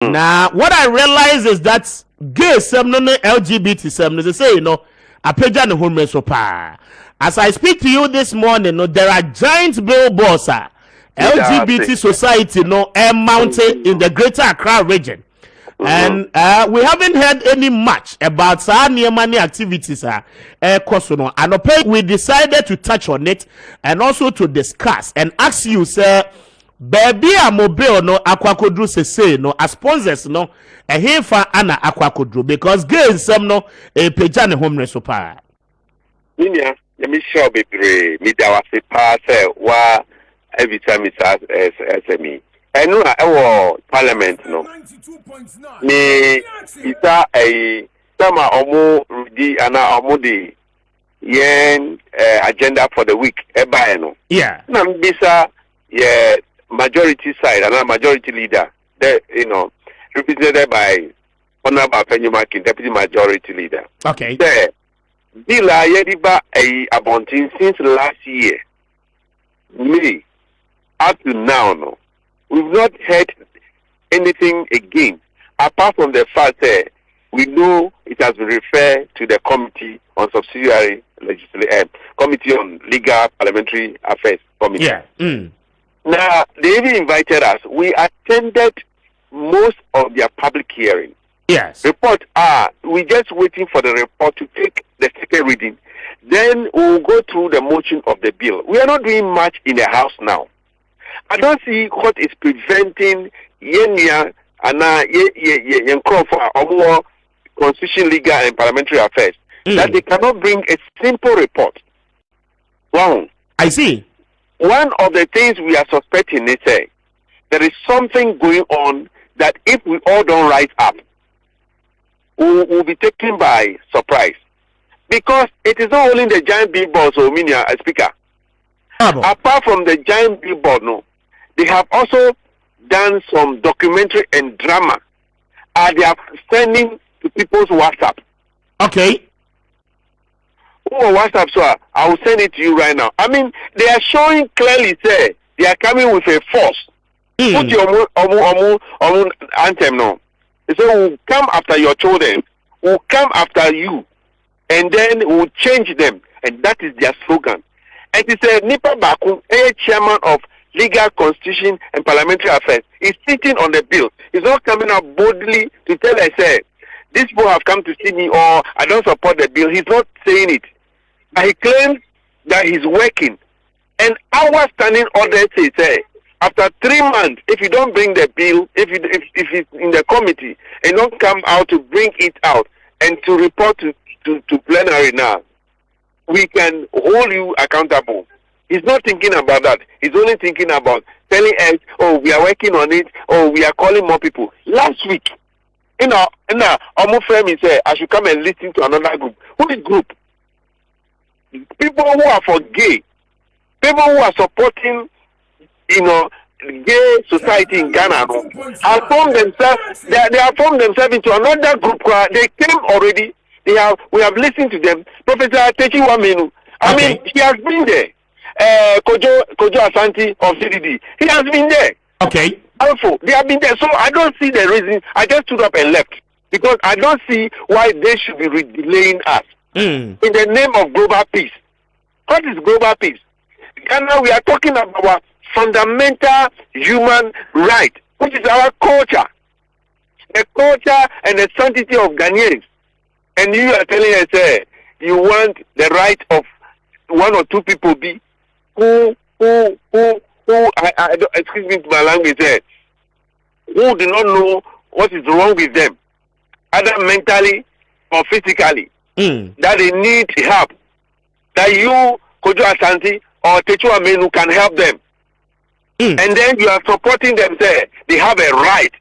Now, what I realize is that gay some no LGBT some they say a page on the home so pa. As I speak to you this morning, there are giant billboards, LGBT society mounted in the greater Accra region. And we haven't heard any much about near money activities. And we decided to touch on it and also to discuss and ask you, sir. Baby a mobile no akwakodru say no as sponsors no ehefa ana akwakodru because girls some no pagya ne home so pa minia me sure bebre me da wase pa say wa every time it as me enu a ewo parliament no me isa sama omo di ana omo di yen agenda for the week e ba no yeah na mbisa yeah majority side and a majority leader, represented by Honorable Penyumakin, deputy majority leader. Okay. There, Bila Yediba a abontin since last year. Me, up to now, no, we've not heard anything again, apart from the fact that we know it has been referred to the Committee on Subsidiary Legislation, Committee on Legal Parliamentary Affairs Committee. Yeah. Now, they even invited us. We attended most of their public hearing. Yes. Report we're just waiting for the report to take the second reading. Then we'll go through the motion of the bill. We are not doing much in the House now. I don't see what is preventing Yenya and Yenkro Constitution, Legal and Parliamentary Affairs that they cannot bring a simple report. Wow. I see. One of the things we are suspecting is there is something going on that if we all don't rise up, we'll be taken by surprise. Because it is not only the giant billboards or media speaker. Apart from the giant billboard, no, they have also done some documentary and drama. They are sending to people's WhatsApp. Okay. Oh, WhatsApp, so I will send it to you right now. I mean, they are showing clearly, say, they are coming with a force. Put your anthem now. They say, we'll come after your children, we'll come after you, and then we'll change them. And that is their slogan. And it is a Nipa Baku, a chairman of Legal, Constitution, and Parliamentary Affairs, is sitting on the bill. He's not coming up boldly to tell us, say, these people have come to see me or I don't support the bill. He's not saying it. But he claims that he's working. And our standing order says, after 3 months, if you don't bring the bill, if it's in the committee, and don't come out to bring it out and to report to plenary now, we can hold you accountable. He's not thinking about that. He's only thinking about telling us, oh, we are working on it, or we are calling more people. Last week, Omo Femi said, I should come and listen to another group. Who is group? People who are for gay, people who are supporting, gay society in Ghana have formed themselves. They have formed themselves into another group. They came already. We have listened to them. Professor Atechi Wamenu. I mean, he has been there. Kojo Asante of CDD. He has been there. Okay. Also, they have been there. So I don't see the reason. I just stood up and left because I don't see why they should be delaying us. In the name of global peace. What is global peace? Ghana, we are talking about fundamental human right, which is our culture. The culture and the sanctity of Ghanaians. And you are telling us, you want the right of one or two people be who excuse me to my language, who do not know what is wrong with them, either mentally or physically. That they need help. That you, Kojo Asante or Techu Amenu, can help them. And then you are supporting them there. They have a right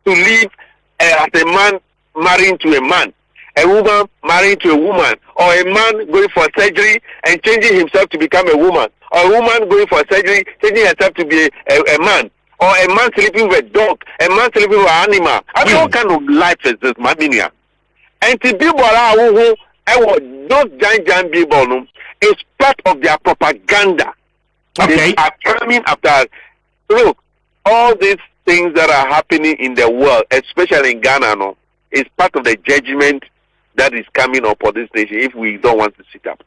to live as a man marrying to a man, a woman marrying to a woman, or a man going for surgery and changing himself to become a woman, or a woman going for surgery, changing herself to be a man, or a man sleeping with a dog, a man sleeping with an animal. I mean, what kind of life is this, Madinia? And to people who those giant people is part of their propaganda. Okay. They are coming after. Look, all these things that are happening in the world, especially in Ghana, no, is part of the judgment that is coming up for this nation if we don't want to sit up.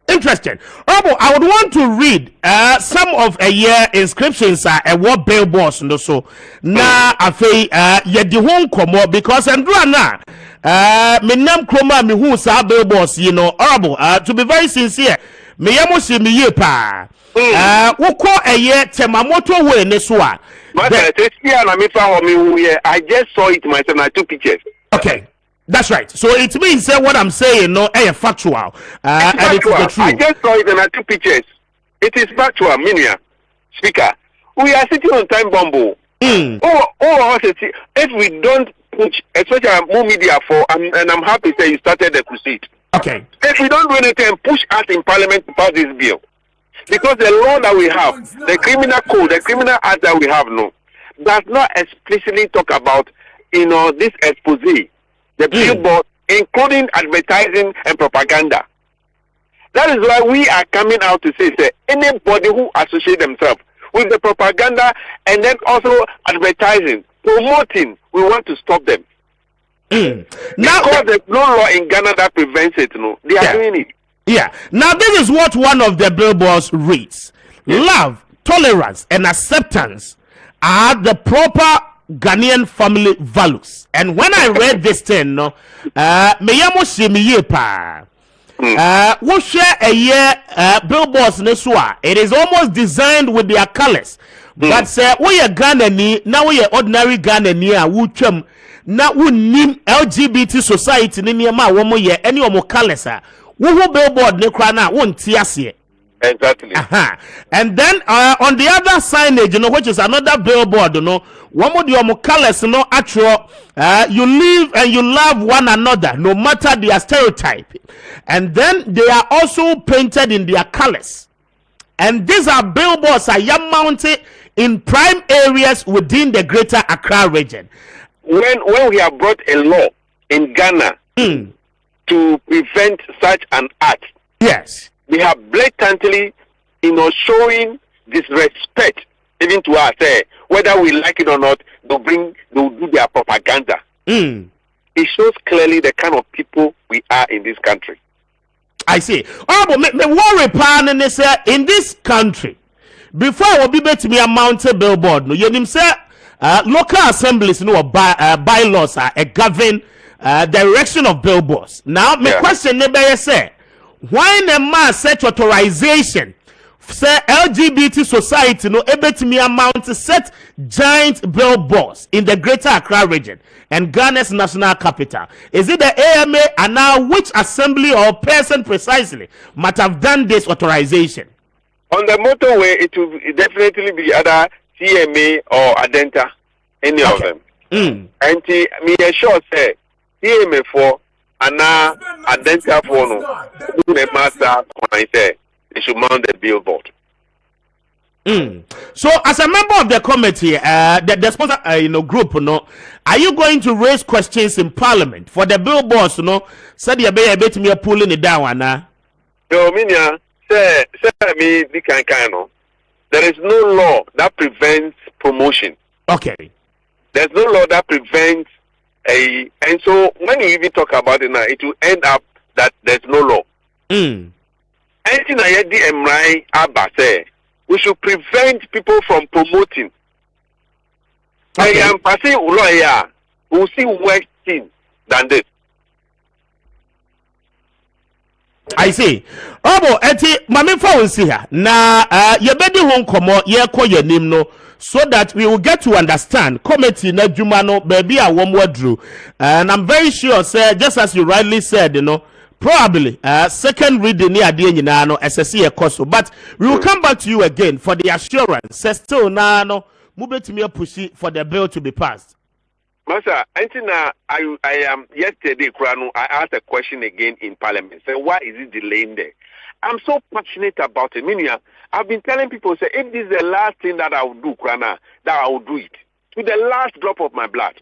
Interesting. Robo, I would want to read some of a year inscriptions a what billboards no so na afei yedi ho nkomo because andra na me nam kroma me hu sa billboards you know. Robo, to be very sincere me yamo si me ye pa woko a year temamoto we ne so a I just saw it myself. I took pictures. Okay. That's right. So it means that what I'm saying, no, factual. And it is the truth. I just saw it and I took pictures. It is factual, Minia. Speaker, we are sitting on time bomb. If we don't push, especially more media for, and I'm happy that you started the crusade. Okay. If we don't do anything, push us in Parliament to pass this bill. Because the law that we have, the criminal code, the criminal act that we have, no, does not explicitly talk about, this expose. The billboard, including advertising and propaganda. That is why we are coming out to say, anybody who associates themselves with the propaganda and then also advertising, promoting, we want to stop them. Now, because there's no law in Ghana that prevents it, they are doing it. Yeah. Now, this is what one of the billboards reads. Love, tolerance, and acceptance are the proper Ghanaian family values. And when I read this thing, me yamo si me ye pa. We share a year billboards neswa. It is almost designed with their colors. But say we are Ghanaian, now we are ordinary Ghanaian. We chum now we nim LGBT society ni ma womo ye any omo colors. We who billboard ne krana won't tiase. Exactly. And then on the other signage, which is another billboard, one more the colors, actual, you live and you love one another, no matter their stereotype. And then they are also painted in their colors. And these are billboards are mounted in prime areas within the greater Accra region. When we have brought a law in Ghana to prevent such an act, yes. They have blatantly, showing disrespect even to us. Whether we like it or not, they'll do their propaganda. It shows clearly the kind of people we are in this country. I see. Oh, but me worry pan is in this country. Before I will be bet me a mounted billboard, no, you say local assemblies, bylaws are a govern direction of billboards. Now, my question never say. Why the man such authorization say LGBT society no able to me amount to set giant billboards in the greater Accra region and Ghana's national capital? Is it the AMA and now which assembly or person precisely might have done this authorization? On the motorway, it will definitely be either CMA or Adenta, any of them. And me assure say CMA for and now Adenta for no master when I say they should mount the billboard. So, as a member of the committee, the sponsor, group, are you going to raise questions in Parliament for the billboards? Said you be a bit me pulling it down, now. Yo, Minya, say me the kind. There is no law that prevents promotion. Okay. There's no law that prevents and so when you even talk about it now, it will end up that there's no law. Anything I heard the Abba say, we should prevent people from promoting. I am passing lawyer who see worse things than this. I see. Obo, eti mami fa we see here. Na ye bedi hon komo ye ko ye nim no so that we will get to understand committee na djuma no baby a wom wadru. And I'm very sure say just as you rightly said, probably second reading ni ade nyina no SSC e koso, but we will come back to you again for the assurance. Say still na no mu betimi push for the bill to be passed. Master, I am yesterday, Kranu, I asked a question again in Parliament. Say, why is it delaying there? I'm so passionate about it. Meaning, I've been telling people, say, if this is the last thing that I will do, Krana, that I will do it to the last drop of my blood.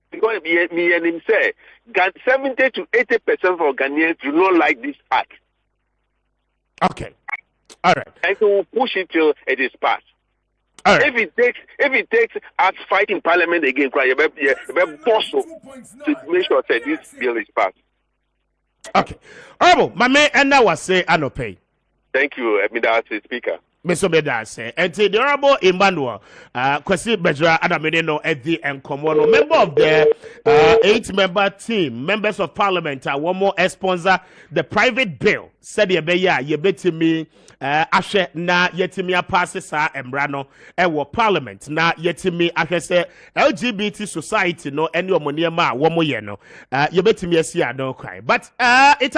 Because me and him say, 70 to 80% of Ghanaians do not like this act. Okay. All right. And so we'll push it till it is passed. If it takes us fighting Parliament again, cry you boss to make sure that this bill is passed. Okay. Honorable, my man, and now I say I no pay. Thank you, Mr. Speaker. Mr. Medase, and the Honorable Emmanuel, Kwesi Bejra Adameneno at the Encomono, member of the 8-member team, members of parliament, one more sponsor the private bill. Said Yebeya, Yebetimi, Ashe, na Yetimi passes Embrano, and parliament, na Yetimi, I say LGBT society, no, any of Moniama, one more yeno, Yebetimi, no cry. But it's